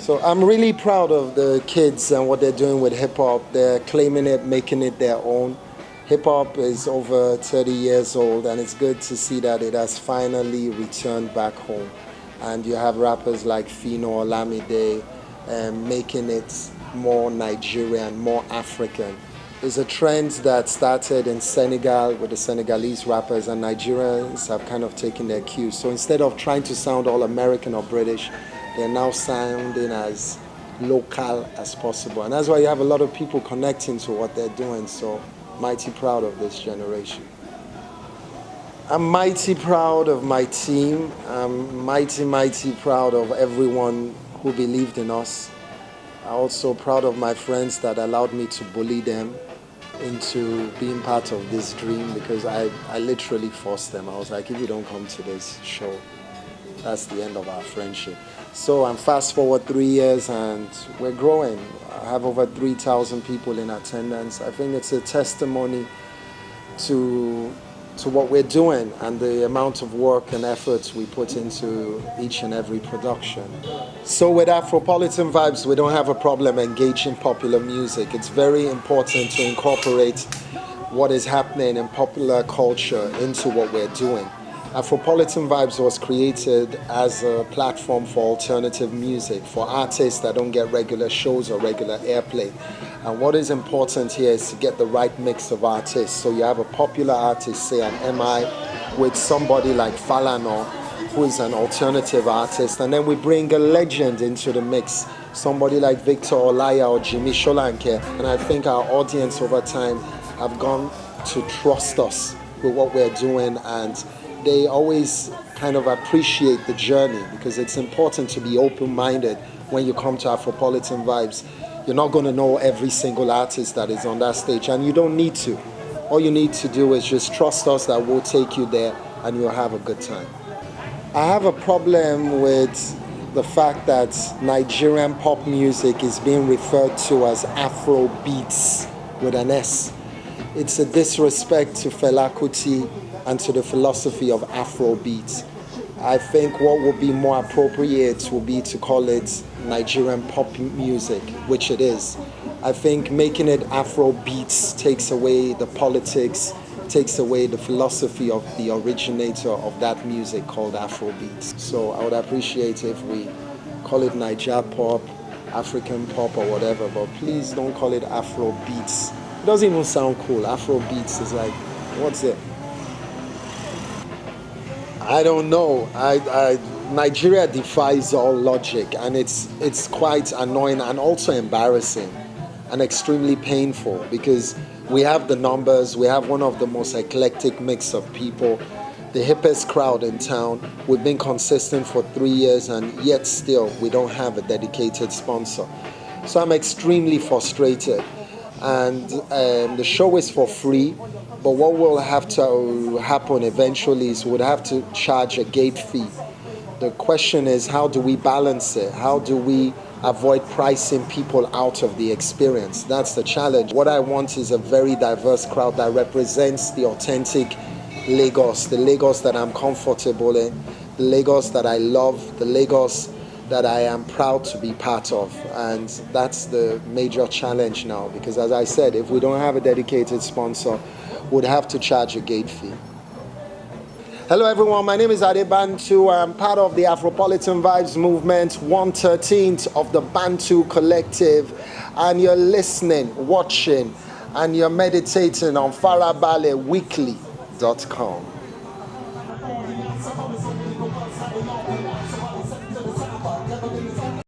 So I'm really proud of the kids and what they're doing with hip hop. They're claiming it, making it their own. Hip hop is over 30 years old, and it's good to see that it has finally returned back home. And you have rappers like Fino, Olamide, making it more Nigerian, more African. It's a trend that started in Senegal with the Senegalese rappers, and Nigerians have kind of taken their cues. So instead of trying to sound all American or British, they're now sounding as local as possible. And that's why you have a lot of people connecting to what they're doing. So mighty proud of this generation. I'm mighty proud of my team. I'm mighty proud of everyone who believed in us. I'm also proud of my friends that allowed me to bully them into being part of this dream, because I literally forced them. I was like, if you don't come to this show, that's the end of our friendship. So I'm fast forward 3 years and we're growing. I have over 3,000 people in attendance. I think it's a testimony to what we're doing and the amount of work and efforts we put into each and every production. So with Afropolitan Vibes, we don't have a problem engaging popular music. It's very important to incorporate what is happening in popular culture into what we're doing. Afropolitan Vibes was created as a platform for alternative music, for artists that don't get regular shows or regular airplay. And what is important here is to get the right mix of artists. So you have a popular artist, say an MI, with somebody like Falana, who is an alternative artist. And then we bring a legend into the mix, somebody like Victor Olaya or Jimmy Sholanke. And I think our audience over time have gone to trust us with what we're doing, and they always kind of appreciate the journey, because it's important to be open-minded when you come to Afropolitan Vibes. You're not going to know every single artist that is on that stage, and you don't need to. All you need to do is just trust us that we'll take you there and you'll have a good time. I have a problem with the fact that Nigerian pop music is being referred to as Afrobeats with an S. It's a disrespect to Fela Kuti and to the philosophy of Afrobeats. I think what would be more appropriate would be to call it Nigerian pop music, which it is. I think making it Afrobeats takes away the politics, takes away the philosophy of the originator of that music called Afrobeats. So I would appreciate if we call it Niger pop, African pop or whatever, but please don't call it Afrobeats. It doesn't even sound cool. Afrobeats is like, what's it? I don't know. Nigeria defies all logic, and it's quite annoying and also embarrassing and extremely painful, because we have the numbers, we have one of the most eclectic mix of people, the hippest crowd in town. We've been consistent for 3 years, and yet still we don't have a dedicated sponsor. So I'm extremely frustrated. And the show is for free, but what will have to happen eventually is we'll have to charge a gate fee. The question is, how do we balance it? How do we avoid pricing people out of the experience? That's the challenge. What I want is a very diverse crowd that represents the authentic Lagos, the Lagos that I'm comfortable in, the Lagos that I love, the Lagos that I am proud to be part of. And that's the major challenge now, because as I said, if we don't have a dedicated sponsor, we'd have to charge a gate fee. Hello everyone, my name is Ade Bantu. I'm part of the Afropolitan Vibes movement, 1/13th of the Bantu Collective, and you're listening, watching, and you're meditating on FaraballeWeekly.com.